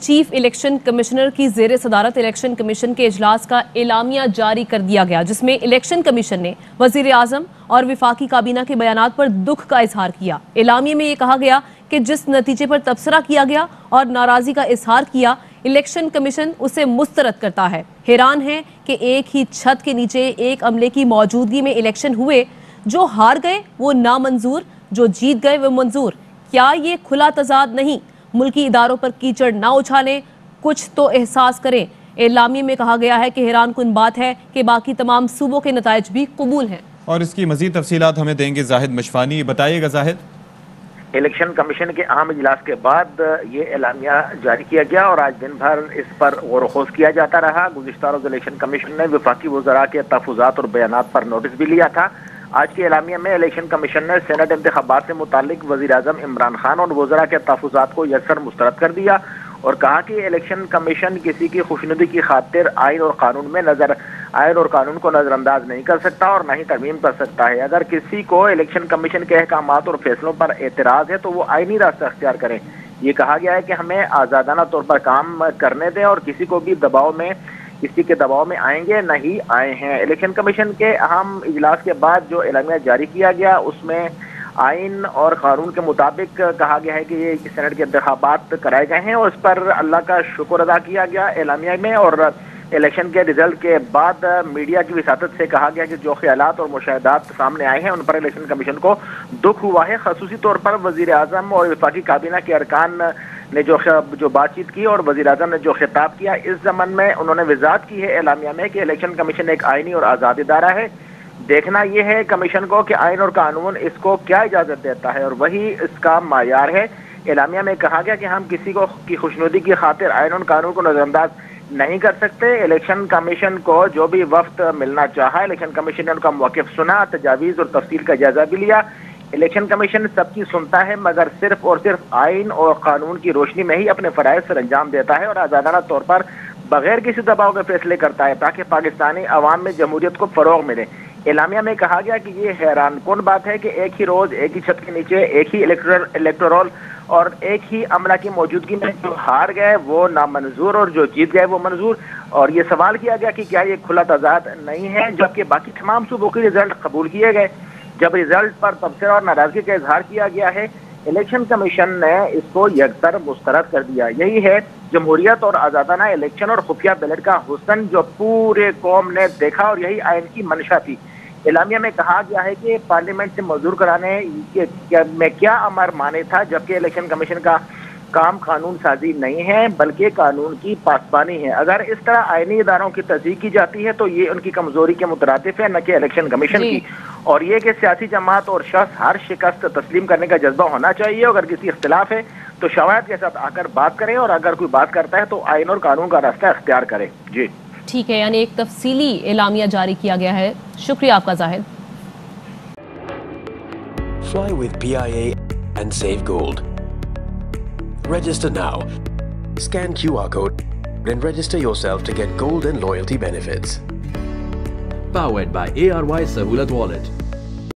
Chief election commissioner کی زیر صدارت الیکشن کمیشن کے اجلاس کا اعلامیہ جاری کر دیا گیا، جس میں الیکشن کمیشن نے وزیر اعظم اور وفاقی کابینہ کے بیانات پر دکھ کا اظہار کیا۔ اعلامیے میں یہ کہا گیا کہ جس نتیجے پر تبصرہ کیا گیا اور ناراضی کا اظہار کیا، الیکشن کمیشن اسے مسترد کرتا ہے۔ حیران ہے کہ ایک ہی چھت کے نیچے ایک عملے کی موجودگی میں الیکشن ہوئے، جو ہار گئے وہ نامنظور، جو جیت گئے وہ منظور۔ کیا یہ کھلا تضاد نہیں؟ ملکی اداروں پر کیچڑ نہ اچھالیں، کچھ تو احساس کریں۔ اعلامیے میں کہا گیا ہے کہ حیران کن بات ہے کہ باقی تمام صوبوں کے نتائج بھی قبول ہیں۔ اور اس کی مزید تفصیلات ہمیں دیں گے زاہد مشفانی۔ بتائیے گا زاہد۔ الیکشن کمیشن کے اہم اجلاس کے بعد یہ اعلامیہ جاری کیا گیا اور آج دن بھر اس پر غور و خوض کیا جاتا رہا۔ گزشتہ روز الیکشن کمیشن نے وفاقی وزراء کے تحفظات اور بیانات پر نوٹس بھی لیا تھا۔ آج کے اعلامیہ میں الیکشن کمیشن نے سینٹ انتخابات سے متعلق وزیر اعظم عمران خان اور وزراء کے تحفظات کو یکسر مسترد کر دیا اور کہا کہ الیکشن کمیشن کسی کی خوشنودی کی خاطر آئین اور قانون کو نظر انداز نہیں کر سکتا اور نہ ہی ترمیم کر سکتا ہے۔ اگر کسی کو الیکشن کمیشن کے احکامات اور فیصلوں پر اعتراض ہے تو وہ آئینی راستہ اختیار کریں۔ یہ کہا گیا ہے کہ ہمیں آزادانہ طور پر کام کرنے دیں اور کسی کے دباؤ میں آئیں گے نہ ہی آئے ہیں۔ الیکشن کمیشن کے اہم اجلاس کے بعد جو اعلامیہ جاری کیا گیا اس میں آئین اور قانون کے مطابق کہا گیا ہے کہ یہ سینٹ کے انتخابات کرائے گئے ہیں اور اس پر اللہ کا شکر ادا کیا گیا اعلامیہ میں۔ اور الیکشن کے رزلٹ کے بعد میڈیا کی وساطت سے کہا گیا کہ جو خیالات اور مشاہدات سامنے آئے ہیں ان پر الیکشن کمیشن کو دکھ ہوا ہے۔ خصوصی طور پر وزیر اعظم اور وفاقی کابینہ کے ارکان نے جو بات چیت کی اور وزیر اعظم نے جو خطاب کیا، اس ضمن میں انہوں نے وضاحت کی ہے اعلامیہ میں کہ الیکشن کمیشن ایک آئینی اور آزاد ادارہ ہے۔ دیکھنا یہ ہے کمیشن کو کہ آئین اور قانون اس کو کیا اجازت دیتا ہے اور وہی اس کا معیار ہے۔ اعلامیہ میں کہا گیا کہ ہم کسی کو کی خوشنودی کی خاطر آئین اور قانون کو نظر انداز نہیں کر سکتے۔ الیکشن کمیشن کو جو بھی وقت ملنا چاہا، الیکشن کمیشن نے ان کا موقف سنا، تجاویز اور تفصیل کا جائزہ بھی لیا۔ الیکشن کمیشن سب کی سنتا ہے مگر صرف اور صرف آئین اور قانون کی روشنی میں ہی اپنے فرائض سر انجام دیتا ہے اور آزادانہ طور پر بغیر کسی دباؤ کے فیصلے کرتا ہے تاکہ پاکستانی عوام میں جمہوریت کو فروغ ملے۔ اعلامیہ میں کہا گیا کہ یہ حیران کن بات ہے کہ ایک ہی روز ایک ہی چھت کے نیچے ایک ہی الیکٹورل اور ایک ہی عملہ کی موجودگی میں جو ہار گئے وہ نامنظور اور جو جیت گئے وہ منظور۔ اور یہ سوال کیا گیا کہ کیا یہ کھلا تضاد نہیں ہے جبکہ باقی تمام صوبوں کے رزلٹ قبول کیے گئے۔ جب رزلٹ پر تبصرہ اور ناراضگی کا اظہار کیا گیا ہے، الیکشن کمیشن نے اس کو یکسر مسترد کر دیا۔ یہی ہے جمہوریت اور آزادانہ الیکشن اور خفیہ بیلٹ کا حسن جو پورے قوم نے دیکھا اور یہی آئین کی منشا تھی۔ اعلامیہ میں کہا گیا ہے کہ پارلیمنٹ سے منظور کرانے میں کیا امر مانے تھا جبکہ الیکشن کمیشن کا کام قانون سازی نہیں ہے بلکہ قانون کی پاسبانی ہے۔ اگر اس طرح آئینی اداروں کی تصدیق کی جاتی ہے تو یہ ان کی کمزوری کے مترادف ہے، نہ کہ الیکشن کمیشن کی۔ اور یہ کہ سیاسی جماعت اور شخص ہر شکست تسلیم کرنے کا جذبہ ہونا چاہیے۔ اگر کسی اختلاف ہے تو شواہد کے ساتھ آ کر بات کریں اور اگر کوئی بات کرتا ہے تو آئین اور قانون کا راستہ اختیار کرے۔ جی ٹھیک ہے، یعنی ایک تفصیلی اعلامیہ جاری کیا گیا ہے۔ شکریہ آپ کا زاہد۔ Fly with PIA and save gold. Register now. Scan QR code and register yourself to get gold and loyalty benefits. Powered by ARY Sahulat Wallet.